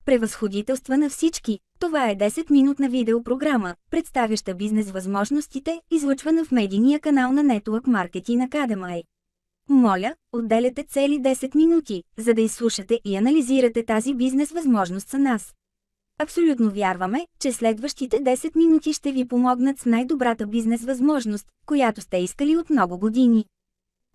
Превъзходителства на всички. Това е 10-минутна видеопрограма, представяща бизнес възможностите, излъчвана в медийния канал на Network Marketing Academy. Моля, отделяте цели 10 минути, за да изслушате и анализирате тази бизнес възможност с нас. Абсолютно вярваме, че следващите 10 минути ще ви помогнат с най-добрата бизнес възможност, която сте искали от много години.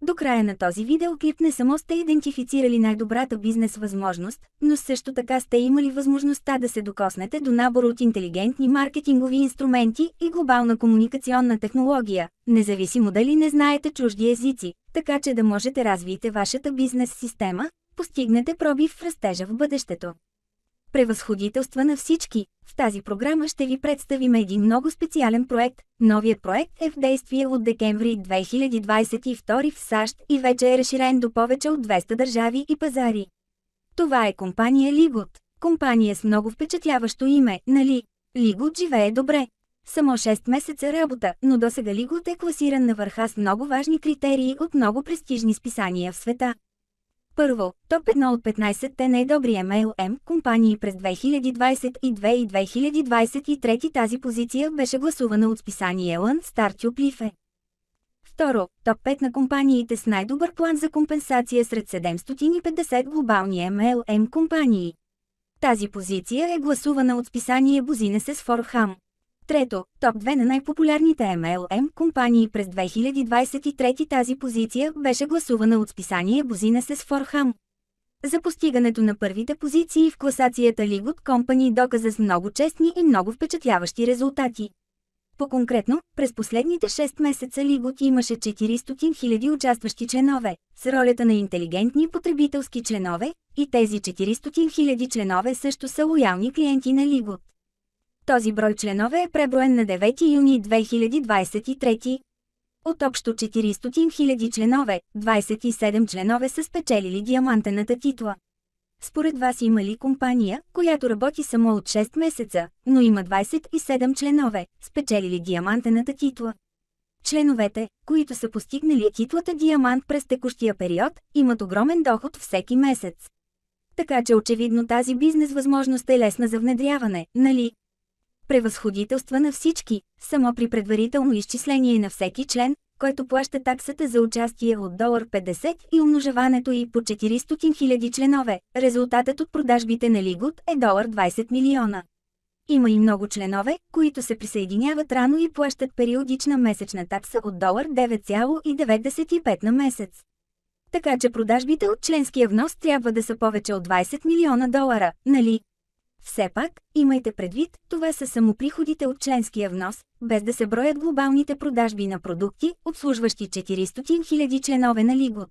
До края на този видеоклип не само сте идентифицирали най-добрата бизнес възможност, но също така сте имали възможността да се докоснете до набор от интелигентни маркетингови инструменти и глобална комуникационна технология, независимо дали не знаете чужди езици, така че да можете развиете вашата бизнес система, постигнете пробив в растежа в бъдещето. Превъзходителства на всички. В тази програма ще ви представим един много специален проект. Новият проект е в действие от декември 2022 в САЩ и вече е разширен до повече от 200 държави и пазари. Това е компания Ligood. Компания с много впечатляващо име, нали? Ligood живее добре. Само 6 месеца работа, но досега Ligood е класиран на върха с много важни критерии от много престижни списания в света. Първо, топ 1 от 15-те най-добри MLM компании през 2022 и 2023 тази позиция беше гласувана от списание Ellen Startup Life. Второ, топ 5 на компаниите с най-добър план за компенсация сред 750 глобални MLM компании. Тази позиция е гласувана от списание Business for Ham. Трето, топ 2 на най-популярните MLM компании през 2023 тази позиция беше гласувана от списание Business for Ham. За постигането на първите позиции в класацията Ligood Company доказа с много честни и много впечатляващи резултати. По-конкретно, през последните 6 месеца Ligood имаше 400 000 участващи членове, с ролята на интелигентни потребителски членове, и тези 400 000 членове също са лоялни клиенти на Ligood. Този брой членове е преброен на 9 юни 2023. От общо 400 000 членове, 27 членове са спечелили диамантената титла. Според вас има ли компания, която работи само от 6 месеца, но има 27 членове, спечелили диамантената титла? Членовете, които са постигнали титлата диамант през текущия период, имат огромен доход всеки месец. Така че очевидно тази бизнес възможност е лесна за внедряване, нали? Превъзходителства на всички. Само при предварително изчисление на всеки член, който плаща таксата за участие от $50 и умножаването й по 400 000 членове, резултатът от продажбите на Ligood е $20 милиона. Има и много членове, които се присъединяват рано и плащат периодична месечна такса от $9,95 на месец. Така че продажбите от членския внос трябва да са повече от $20 милиона, нали? Все пак, имайте предвид, това са само приходите от членския внос, без да се броят глобалните продажби на продукти, обслужващи 400 000 членове на Ligood.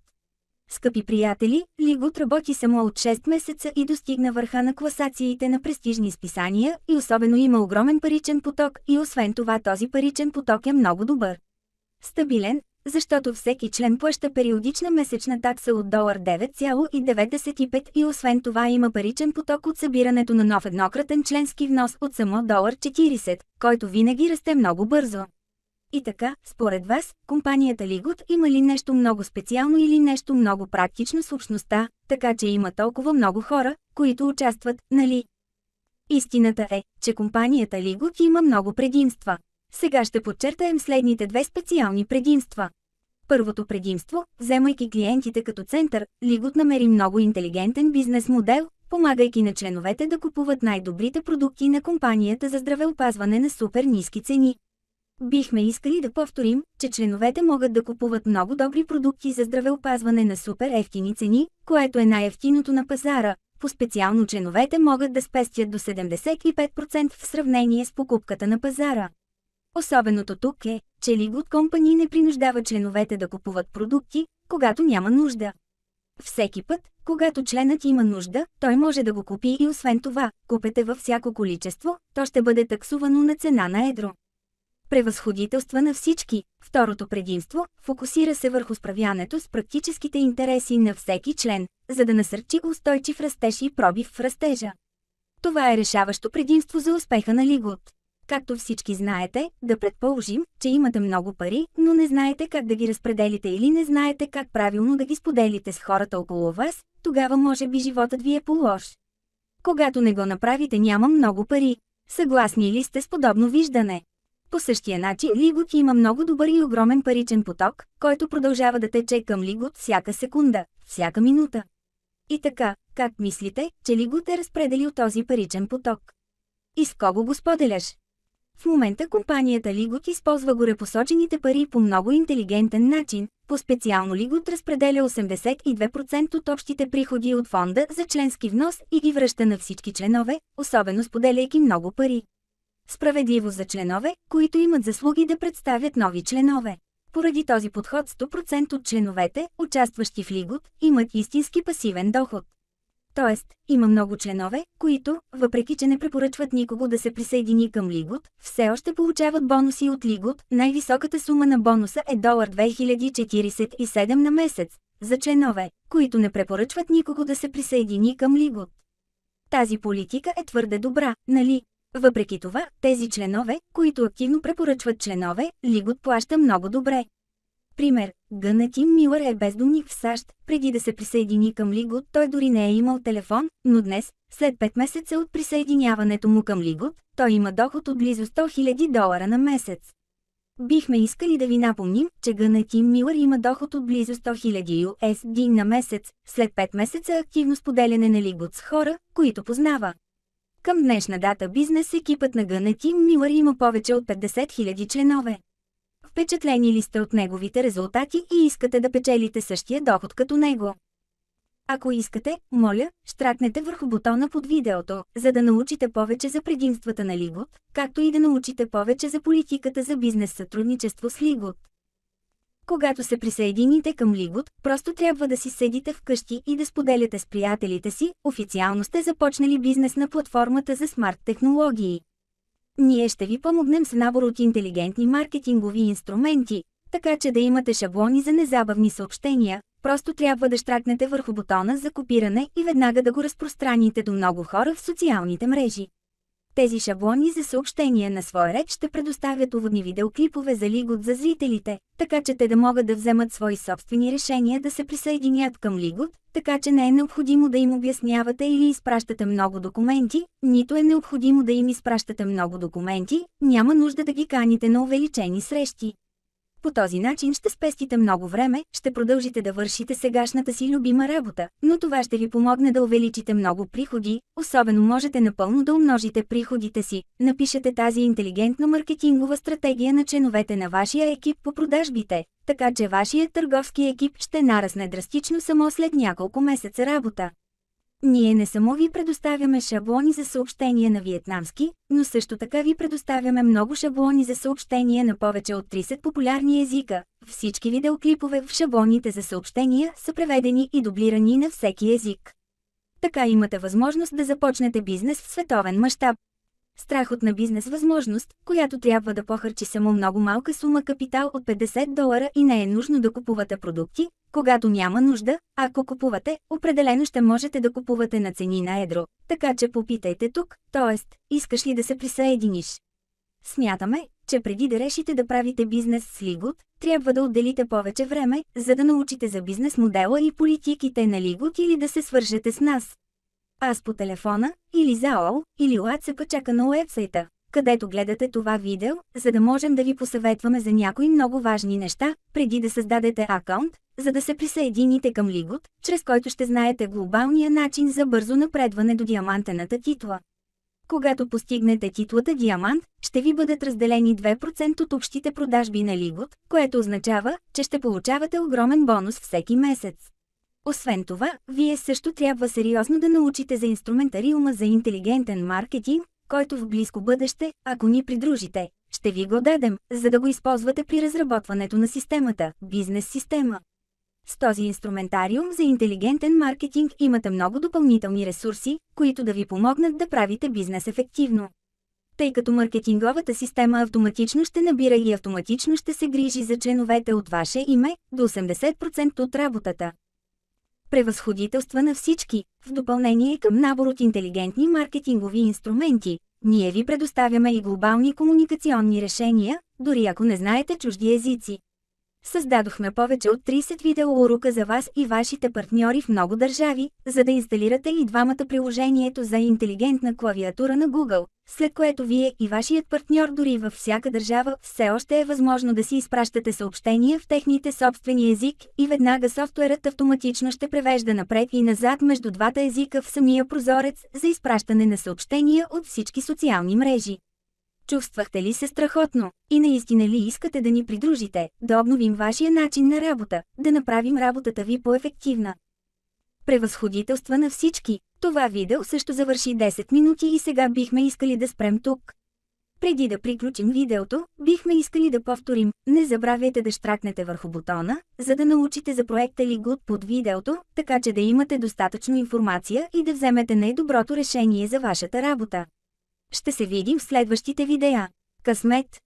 Скъпи приятели, Ligood работи само от 6 месеца и достигна върха на класациите на престижни списания и особено има огромен паричен поток и освен това този паричен поток е много добър. Стабилен, защото всеки член плаща периодична месечна такса от $9,95 и освен това има паричен поток от събирането на нов еднократен членски внос от само $40, който винаги расте много бързо. И така, според вас, компанията Ligood има ли нещо много специално или нещо много практично с общността, така че има толкова много хора, които участват, нали? Истината е, че компанията Ligood има много предимства. Сега ще подчертаем следните две специални предимства. Първото предимство, вземайки клиентите като център, Ligood намери много интелигентен бизнес модел, помагайки на членовете да купуват най-добрите продукти на компанията за здравеопазване на супер ниски цени. Бихме искали да повторим, че членовете могат да купуват много добри продукти за здравеопазване на супер ефтини цени, което е най-ефтиното на пазара. По-специално членовете могат да спестят до 75% в сравнение с покупката на пазара. Особеното тук е, че Ligood Company не принуждава членовете да купуват продукти, когато няма нужда. Всеки път, когато членът има нужда, той може да го купи и освен това, купете във всяко количество, то ще бъде таксувано на цена на едро. Превъзходителства на всички. Второто предимство – фокусира се върху справянето с практическите интереси на всеки член, за да насърчи устойчив растеж и пробив в растежа. Това е решаващо предимство за успеха на Ligood. Както всички знаете, да предположим, че имате много пари, но не знаете как да ги разпределите или не знаете как правилно да ги споделите с хората около вас, тогава може би животът ви е по-лош. Когато не го направите, няма много пари. Съгласни ли сте с подобно виждане? По същия начин Лигут има много добър и огромен паричен поток, който продължава да тече към Лигут всяка секунда, всяка минута. И така, как мислите, че Лигут е разпределил този паричен поток? И с кого го споделяш? В момента компанията Лигут използва горепосочените пари по много интелигентен начин. По-специално Лигут разпределя 82% от общите приходи от фонда за членски внос и ги връща на всички членове, особено споделяйки много пари. Справедливо за членове, които имат заслуги да представят нови членове. Поради този подход 100% от членовете, участващи в Лигут, имат истински пасивен доход. Тоест, има много членове, които, въпреки че не препоръчват никого да се присъедини към Лигут, все още получават бонуси от Лигут. Най-високата сума на бонуса е $2047 на месец, за членове, които не препоръчват никого да се присъедини към Лигут. Тази политика е твърде добра, нали? Въпреки това, тези членове, които активно препоръчват членове, Лигут плаща много добре. Пример, Гъна Тим Милър е бездомник в САЩ. Преди да се присъедини към Лигут, той дори не е имал телефон, но днес, след 5 месеца от присъединяването му към Лигут, той има доход от близо $100,000 на месец. Бихме искали да ви напомним, че Гъна Тим Милър има доход от близо $100,000 USD на месец, след 5 месеца активно споделяне на Лигут с хора, които познава. Към днешна дата бизнес екипът на Гъна Тим Милър има повече от 50 000 членове. Впечатлени ли сте от неговите резултати и искате да печелите същия доход като него? Ако искате, моля, щракнете върху бутона под видеото, за да научите повече за предимствата на Лигут, както и да научите повече за политиката за бизнес сътрудничество с Лигут. Когато се присъедините към Лигут, просто трябва да си седите вкъщи и да споделяте с приятелите си, официално сте започнали бизнес на платформата за смарт технологии. Ние ще ви помогнем с набор от интелигентни маркетингови инструменти, така че да имате шаблони за незабавни съобщения. Просто трябва да щракнете върху бутона за копиране и веднага да го разпространите до много хора в социалните мрежи. Тези шаблони за съобщения на своя ред ще предоставят уводни видеоклипове за Лигут за зрителите, така че те да могат да вземат свои собствени решения да се присъединят към Лигут, така че не е необходимо да им обяснявате или изпращате много документи, нито е необходимо да им изпращате много документи, няма нужда да ги каните на увеличени срещи. По този начин ще спестите много време, ще продължите да вършите сегашната си любима работа, но това ще ви помогне да увеличите много приходи, особено можете напълно да умножите приходите си. Напишете тази интелигентна маркетингова стратегия на членовете на вашия екип по продажбите, така че вашият търговски екип ще нарасне драстично само след няколко месеца работа. Ние не само ви предоставяме шаблони за съобщения на виетнамски, но също така ви предоставяме много шаблони за съобщения на повече от 30 популярни езика. Всички видеоклипове в шаблоните за съобщения са преведени и дублирани на всеки език. Така имате възможност да започнете бизнес в световен мащаб. Страхотна бизнес възможност, която трябва да похарчи само много малка сума капитал от $50 и не е нужно да купувате продукти, когато няма нужда. Ако купувате, определено ще можете да купувате на цени на едро, така че попитайте тук, т.е. искаш ли да се присъединиш? Смятаме, че преди да решите да правите бизнес с Лигут, трябва да отделите повече време, за да научите за бизнес модела и политиките на Лигут или да се свържете с нас. Аз по телефона, или ЗАО, или WhatsApp чака на уебсайта, където гледате това видео, за да можем да ви посъветваме за някои много важни неща, преди да създадете акаунт, за да се присъедините към Лигут, чрез който ще знаете глобалния начин за бързо напредване до диамантената титла. Когато постигнете титлата Диамант, ще ви бъдат разделени 2% от общите продажби на Лигут, което означава, че ще получавате огромен бонус всеки месец. Освен това, вие също трябва сериозно да научите за инструментариума за интелигентен маркетинг, който в близко бъдеще, ако ни придружите, ще ви го дадем, за да го използвате при разработването на системата, бизнес система. С този инструментариум за интелигентен маркетинг имате много допълнителни ресурси, които да ви помогнат да правите бизнес ефективно. Тъй като маркетинговата система автоматично ще набира и автоматично ще се грижи за членовете от ваше име, до 80% от работата. Превъзходителства на всички, в допълнение към набор от интелигентни маркетингови инструменти, ние ви предоставяме и глобални комуникационни решения, дори ако не знаете чужди езици. Създадохме повече от 30 видеоурока за вас и вашите партньори в много държави, за да инсталирате и двамата приложението за интелигентна клавиатура на Google, след което вие и вашият партньор дори във всяка държава все още е възможно да си изпращате съобщения в техните собствени език и веднага софтуерът автоматично ще превежда напред и назад между двата езика в самия прозорец за изпращане на съобщения от всички социални мрежи. Чувствахте ли се страхотно? И наистина ли искате да ни придружите, да обновим вашия начин на работа, да направим работата ви по-ефективна? Превъзходителства на всички! Това видео също завърши 10 минути и сега бихме искали да спрем тук. Преди да приключим видеото, бихме искали да повторим, не забравяйте да щракнете върху бутона, за да научите за проекта Ligood под видеото, така че да имате достатъчно информация и да вземете най-доброто решение за вашата работа. Ще се видим в следващите видеа. Късмет!